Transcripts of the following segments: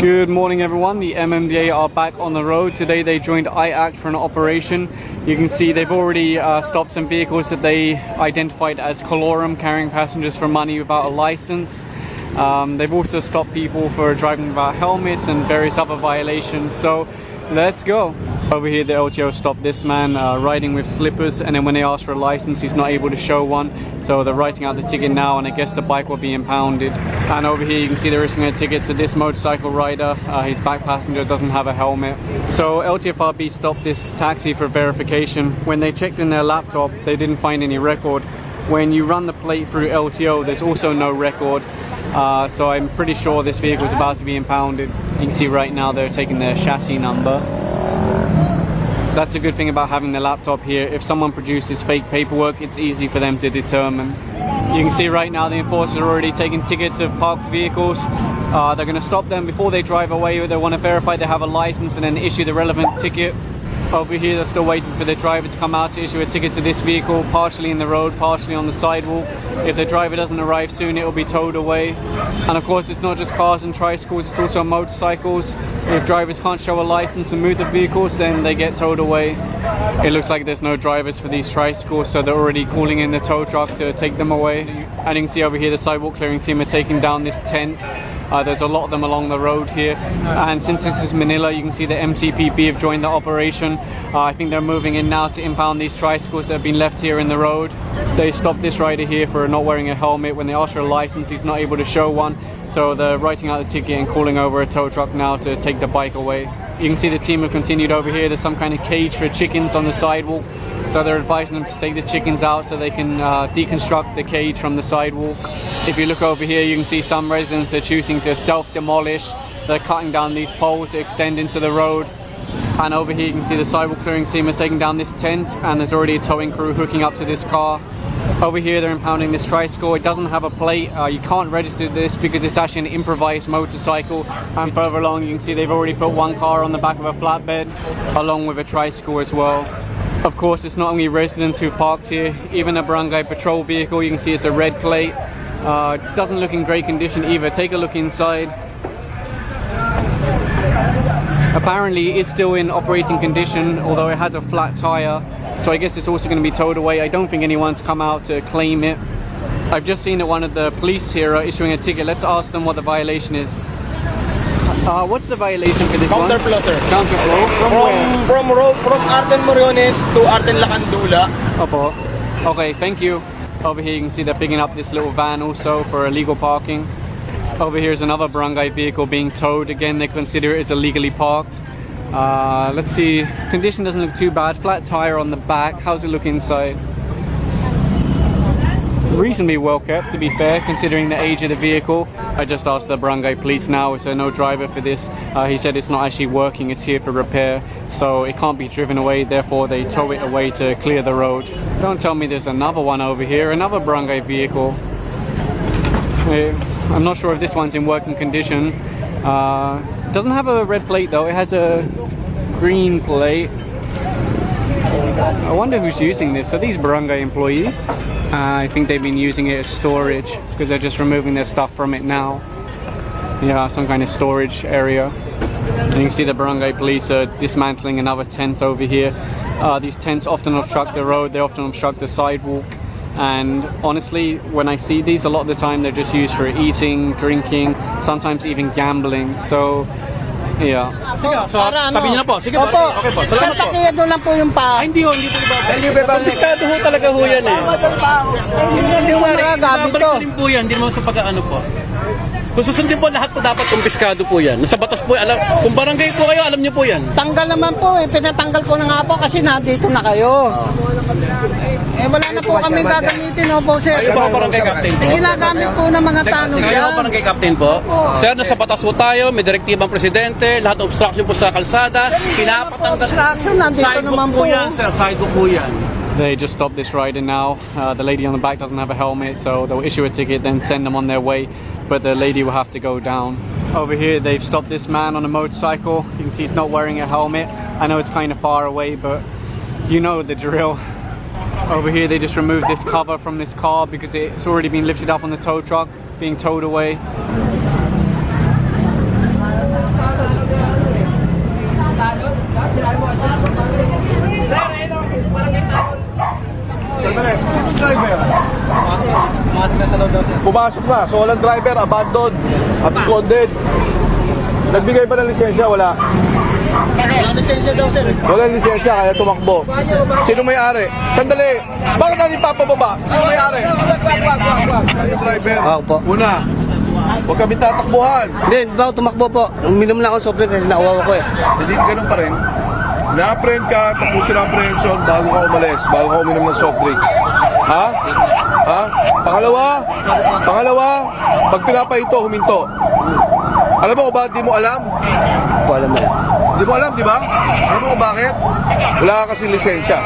Good morning everyone, the MMDA are back on the road. Today they joined iACT for an operation. You can see they've already stopped some vehicles that they identified as colorum, carrying passengers for money without a license. They've also stopped people for driving without helmets and various other violations. So let's go. Over here the LTO stopped this man riding with slippers, and then when they asked for a license he's not able to show one, so they're writing out the ticket now, and I guess the bike will be impounded. And over here you can see they're issuing a ticket to this motorcycle rider. His back passenger doesn't have a helmet. So LTFRB stopped this taxi for verification. When they checked in their laptop they didn't find any record. When you run the plate through LTO there's also no record. So I'm pretty sure this vehicle is about to be impounded. You can see right now they're taking their chassis number. That's a good thing about having the laptop here. If someone produces fake paperwork, it's easy for them to determine. You can see right now the enforcers are already taking tickets of parked vehicles. They're going to stop them before they drive away. They want to verify they have a license and then issue the relevant ticket. Over here they're still waiting for the driver to come out to issue a ticket to this vehicle, partially in the road, partially on the sidewalk. If the driver doesn't arrive soon, it will be towed away. And of course it's not just cars and tricycles, it's also motorcycles. If drivers can't show a license and move the vehicles, then they get towed away. It looks like there's no drivers for these tricycles, so they're already calling in the tow truck to take them away. And you can see over here the sidewalk clearing team are taking down this tent. There's a lot of them along the road here, and since this is Manila, you can see the MCPP have joined the operation. I think they're moving in now to impound these tricycles that have been left here in the road. They stopped this rider here for not wearing a helmet. When they asked for a license, he's not able to show one, so they're writing out the ticket and calling over a tow truck now to take the bike away. You can see the team have continued over here. There's some kind of cage for chickens on the sidewalk, so they're advising them to take the chickens out so they can deconstruct the cage from the sidewalk. If you look over here, you can see some residents are choosing to self-demolish. They're cutting down these poles to extend into the road. And over here you can see the sidewalk clearing team are taking down this tent, and there's already a towing crew hooking up to this car. Over here they're impounding this tricycle. It doesn't have a plate. You can't register this because it's actually an improvised motorcycle. And further along you can see they've already put one car on the back of a flatbed along with a tricycle as well. Of course it's not only residents who parked here, even a barangay patrol vehicle. You can see it's a red plate. Doesn't look in great condition either. Take a look inside. Apparently it's still in operating condition, although it has a flat tire, so I guess it's also going to be towed away. I don't think anyone's come out to claim it. I've just seen that one of the police here are issuing a ticket. Let's ask them what the violation is. What's the violation for this one? Counterflow, sir. Counterflow? From where? From Arden Moriones to Arden Lacandula. Opo. Okay, thank you. Over here you can see they're picking up this little van also for illegal parking. Over here is another barangay vehicle being towed. Again, they consider it as illegally parked. Let's see, condition doesn't look too bad. Flat tire on the back. How's it look inside? Reasonably well kept, to be fair, considering the age of the vehicle. I just asked the barangay police now, is there no driver for this? He said it's not actually working, it's here for repair, so it can't be driven away, therefore they tow it away to clear the road. Don't tell me there's another one over here, another barangay vehicle. I'm not sure if this one's in working condition. Doesn't have a red plate though, it has a green plate. I wonder who's using this. Are these barangay employees? I think they've been using it as storage because they're just removing their stuff from it now. Yeah, some kind of storage area. And you can see the barangay police are dismantling another tent over here. These tents often obstruct the road, they often obstruct the sidewalk. And honestly, when I see these, a lot of the time they're just used for eating, drinking, sometimes even gambling. So yeah. So, tabi niyo na po. Sige po. Okay po. Salamat po. Sir, lang po yung pa. Ay, hindi po ibabalik. Hindi po ibabalik. Piskado ho talaga ho yan eh. Hindi mo magagamit to. Babalik din po yan, hindi mo sa pag-ano po. Kung susundin po lahat po dapat kumpiskado po yan. Nasa batas po, alam, kung barangay po kayo, alam niyo po yan. Tanggal naman po eh, pinatanggal ko na nga po kasi nandito na kayo. Eh wala na po kami gagamitin po sir. Kayo ba barangay captain po? Ginagamit po ng mga tanong yan. Kayo barangay captain po? Sir, nasa batas po tayo, may direktibang presidente, lahat ng obstruction po sa kalsada, pinapatanggal. Obstruction, nandito naman po. Yan, sir, sidewalk po yan. They just stopped this rider now. The lady on the back doesn't have a helmet, so they'll issue a ticket, then send them on their way. But the lady will have to go down. Over here, they've stopped this man on a motorcycle. You can see he's not wearing a helmet. I know it's kind of far away, but you know the drill. Over here, they just removed this cover from this car because it's already been lifted up on the tow truck, being towed away. Pumasok na. So walang driver, abandoned, absconded. Nagbigay ba ng lisensya? Wala. Walang lisensya daw, sir. Walang lisensya, kaya tumakbo. Sino may-ari? Sandali. Bakit natin papababa? Sino may-ari? Driver. Ako po. Una, huwag kami tatakbuhan. Hindi, ba tumakbo po. Uminom lang ako sobrang kasi nauwawa ko eh. Hindi ganun pa rin. Na-apprehend ka, tapusin ang apprehension bago ka umalis, bago ka uminom ng soft drinks. Ha? Ha? Pangalawa, pag pinapahito, huminto. Alam mo kung bakit di mo alam? Hindi po alam na yan. Di mo alam, di ba? Alam mo kung bakit? Wala ka kasing lisensya.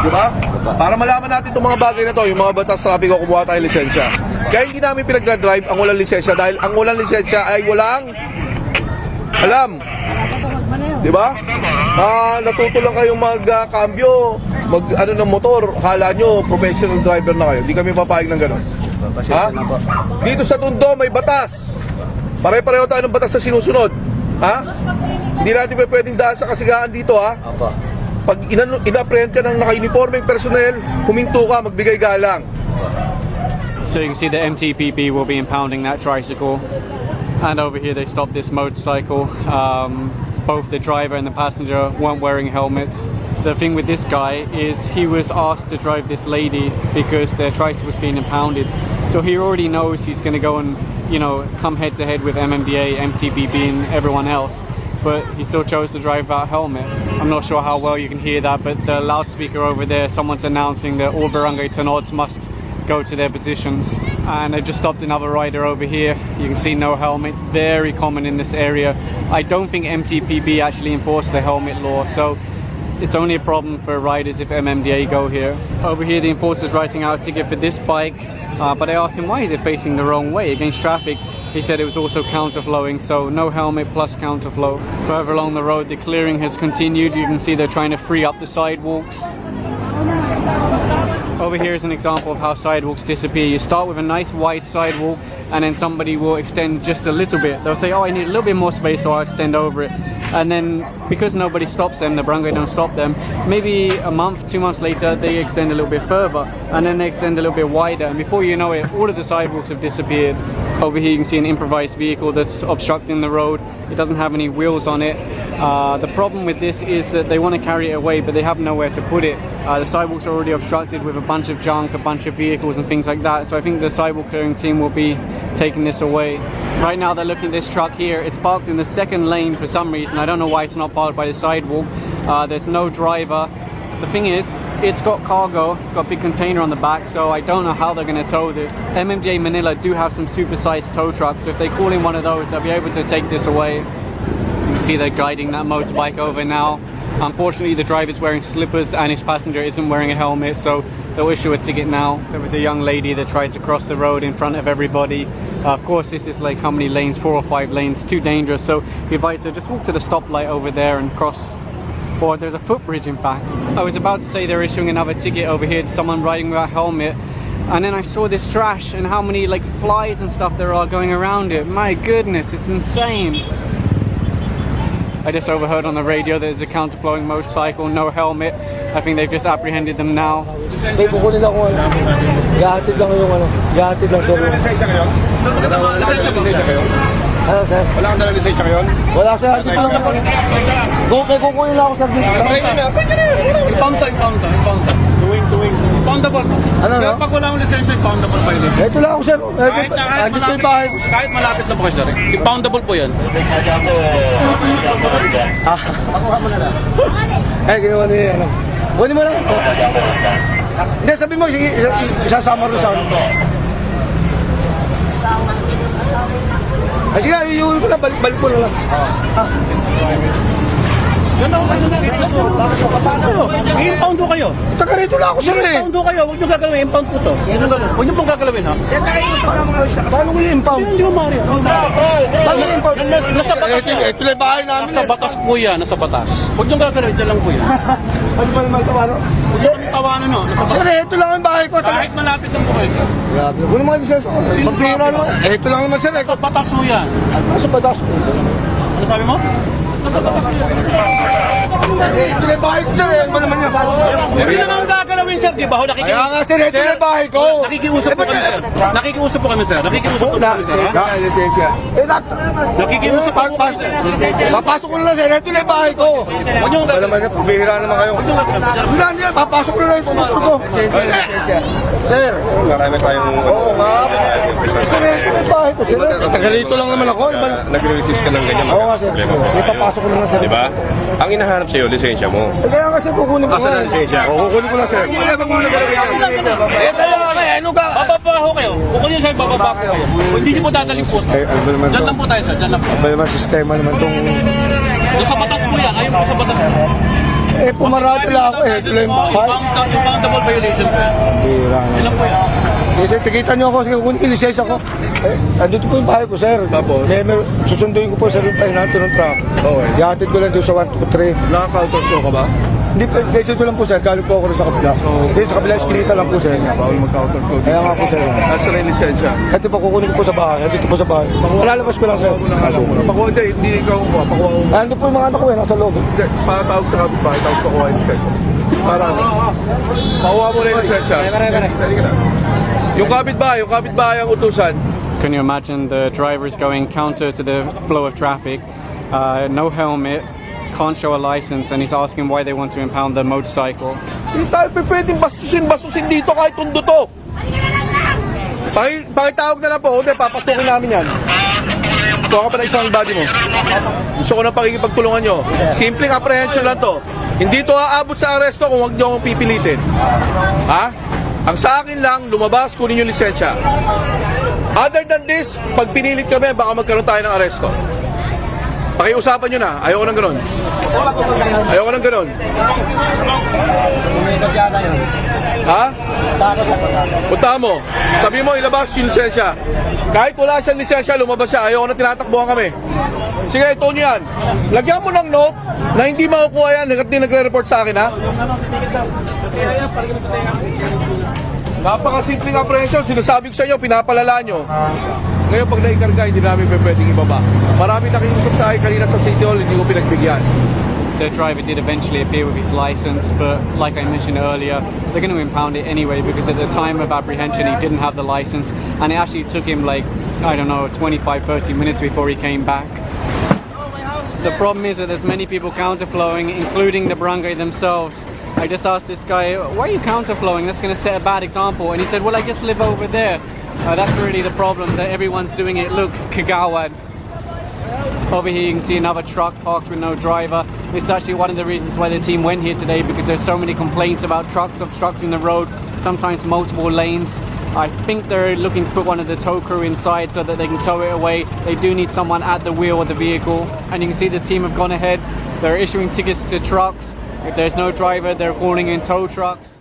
Di ba? Para malaman natin itong mga bagay na to, yung mga batas trapiko, kumuha tayo lisensya. Kaya hindi namin pinagdadrive ang walang lisensya dahil ang walang lisensya ay walang alam. Di ba? Natuto lang kayong mag-cambio, mag-ano ng motor. Akala nyo, professional driver na kayo. Hindi kami papayag ng gano'n. Ha? Dito sa Tondo, may batas. Pare-pareho tayo ng batas na sinusunod. Ha? Hindi natin pwedeng daan sa kasigaan dito, ha? Pag ina-apprehend ka ng naka-uniforming personnel, huminto ka, magbigay galang. So you can see the MTPB will be impounding that tricycle, and over here they stopped this motorcycle. Both the driver and the passenger weren't wearing helmets. The thing with this guy is he was asked to drive this lady because their tricycle was being impounded. So he already knows he's going to go and, you know, come head to head with MMDA, MTBB and everyone else. But he still chose to drive without helmet. I'm not sure how well you can hear that, but the loudspeaker over there, someone's announcing that all barangay tanods must go to their positions. And I just stopped another rider over here. You can see no helmets, very common in this area. I don't think MTPB actually enforced the helmet law, so it's only a problem for riders if MMDA go here. Over here the enforcer's writing out a ticket for this bike, but I asked him why is it facing the wrong way against traffic. He said it was also counterflowing, so no helmet plus counterflow. Further along the road the clearing has continued. You can see they're trying to free up the sidewalks. Over here is an example of how sidewalks disappear. You start with a nice wide sidewalk and then somebody will extend just a little bit. They'll say, oh, I need a little bit more space, so I'll extend over it. And then because nobody stops them, the barangay don't stop them, maybe a month, 2 months later, they extend a little bit further and then they extend a little bit wider. And before you know it, all of the sidewalks have disappeared. Over here you can see an improvised vehicle that's obstructing the road. It doesn't have any wheels on it. The problem with this is that they want to carry it away, but they have nowhere to put it. The sidewalks are already obstructed with a bunch of junk, a bunch of vehicles and things like that. So I think the sidewalk clearing team will be taking this away. Right now they're looking at this truck here. It's parked in the second lane for some reason. I don't know why it's not parked by the sidewalk. There's no driver. The thing is, it's got cargo, it's got a big container on the back, so I don't know how they're going to tow this. MMDA Manila do have some super-sized tow trucks, so if they call in one of those, they'll be able to take this away. You can see they're guiding that motorbike over now. Unfortunately, the driver's wearing slippers and his passenger isn't wearing a helmet, so they'll issue a ticket now. There was a young lady that tried to cross the road in front of everybody. Of course, this is like how many lanes? 4 or 5 lanes, too dangerous, so he advised her just walk to the stoplight over there and cross. Or there's a footbridge, in fact. I was about to say they're issuing another ticket over here to someone riding without a helmet, and then I saw this trash and how many like flies and stuff there are going around it. My goodness, it's insane. I just overheard on the radio there's a counterflowing motorcycle, no helmet. I think they've just apprehended them now. May kukunin ako ano. Gahatid lang yung ano. Gahatid lang sir. Ano sir? Wala kang dalang lisensya ngayon? Wala sir. Dito lang ako. May kukunin lang ako sir. Pwede na. Impound to. Tuwing. Impoundable. Ano no? Pag wala akong lisensya, impoundable pa yun. Ito lang ako sir. Kahit malapit lang po kayo sir. Impoundable po yan. Pakuha mo na lang. Ginawa niya ano. Kunin mo lang. Hindi, sabi mo, isasama rin sa ano. Sige, iuwi ko na, balik ko na lang. I-impound kayo. Taka rito lang ako sir eh. I-impound kayo. Huwag nyo gagalawin. Impound po to. Huwag nyo pong gagalawin ha. Paano ko i-impound? Hindi mo maaari. Paano i-impound? Nasa batas yan. Ito lang bahay namin. Nasa batas po yan. Nasa batas. Huwag nyo gagalawin. Diyan lang po yan. Ano ba naman tawano? Huwag nyo tawanan no. Nasa Sir, batas. ito lang ang bahay ko. Kahit malapit lang po kayo sir. Grabe. Kunin mo nga lisensya ko. Magbira naman. Ito lang naman sir. Nasa batas po yan. Nasa batas po. Ano sabi mo? Nasa batas po yan. Ito na yung bahay ko, sir. Ano ba naman yan? Hindi naman gagalawin, sir. Di ba? Kaya nga, sir. Ito na yung bahay ko. Nakikiusap po kami, sir. Nakikiusap po kami, sir. Nakikiusap po kami, sir. Lisensya. Nakikiusap po kami, sir. Papasok ko na lang, sir. Ito na yung bahay ko. Huwag niyong Ano naman yan, pagbihira naman kayo. Wala niya, papasok ko na lang yung motor ko. Sir. Marami tayong... Oo nga. Sir, ito na yung bahay ko, sir. Tagalito lang naman ako. Nagre-resist ka ng ganyan. Oo nga, sir. Papasok ko na lang, sir. Diba? Ang hinahanap sa'yo, lisensya mo. Kaya nga, sir, kukunin ko. Asa na lisensya? Kukunin ko lang, sir. Ano ka? Bababa ho kayo. Kung yun, sir, bababa ko kayo. Hindi niyo po dadaling po. Diyan lang po tayo, sir. Diyan lang po. Ba naman sistema naman itong... Sa batas po yan. Ayaw po sa batas po. Pumarado lang ako eh. Ito lang yung bahay. Yung double violation po yan. Bira na. Ilan po yan? Kasi tikita niyo ako, sige, kunin yung lisensya ko. Andito po yung bahay ko, sir. Tapos? Susunduin ko po sa rin tayo natin ng truck. Okay. Ihatid ko lang doon sa 1, 2, 3. Naka-counter flow ka ba? Hindi, dito lang po, sir. Galing po ako rin sa kabila. Hindi, sa kabila, eskinita lang po, sir. Bawal mag-counter flow. Kaya nga po, sir. Nasa na yung lisensya? Ito po, kukunin ko po sa bahay. Andito po sa bahay. Malalabas ko lang, sir. Pakuha, hindi ikaw kuha. Pakuha ko. Ando po yung mga anak ko, nasa loob. Hindi, patawag sa kapitbahay, tapos pakuha yung lisensya. Para ano? Pakuha mo na yung lisensya. Yung kapitbahay ang utusan. Can you imagine the drivers going counter to the flow of traffic, no helmet, can't show a license, and he's asking why they want to impound the motorcycle. Hindi tayo pwedeng basusin dito kahit Tondo to. Pakitawag na lang po, hindi, papasukin namin yan. Gusto ka pa na isang body mo. Gusto ko na pakikipagtulungan nyo. Simpleng apprehension lang to. Hindi to aabot sa aresto kung huwag nyo akong pipilitin. Ha? Ang sa akin lang, lumabas, kunin yung lisensya. Other than this, pag pinilit kami, baka magkaroon tayo ng aresto. Pakiusapan nyo na. Ayoko ng ganun. Ayoko ng ganun. Ha? Punta mo. Sabi mo, ilabas yung lisensya. Kahit wala siyang lisensya, lumabas siya. Ayoko na tinatakbuhan kami. Sige, ito nyo yan. Lagyan mo ng note na hindi makukuha yan hanggat di nagre-report sa akin, ha? Napakasimpleng apprehension. Sinasabi ko sa inyo, pinapalala nyo. Ngayon, pag naikarga, hindi namin pwedeng ibaba. Marami nakiusap sa akin kanina sa City Hall, hindi ko pinagbigyan. The driver did eventually appear with his license, but like I mentioned earlier, they're going to impound it anyway because at the time of apprehension he didn't have the license, and it actually took him like, I don't know, 25-30 minutes before he came back. The problem is that there's many people counterflowing, including the barangay themselves. I just asked this guy, why are you counterflowing? That's going to set a bad example. And he said, well, I just live over there. That's really the problem, that everyone's doing it. Look, Kagawad. Over here you can see another truck parked with no driver. It's actually one of the reasons why the team went here today, because there's so many complaints about trucks obstructing the road, sometimes multiple lanes. I think they're looking to put one of the tow crew inside so that they can tow it away. They do need someone at the wheel of the vehicle. And you can see the team have gone ahead. They're issuing tickets to trucks. If there's no driver, they're calling in tow trucks.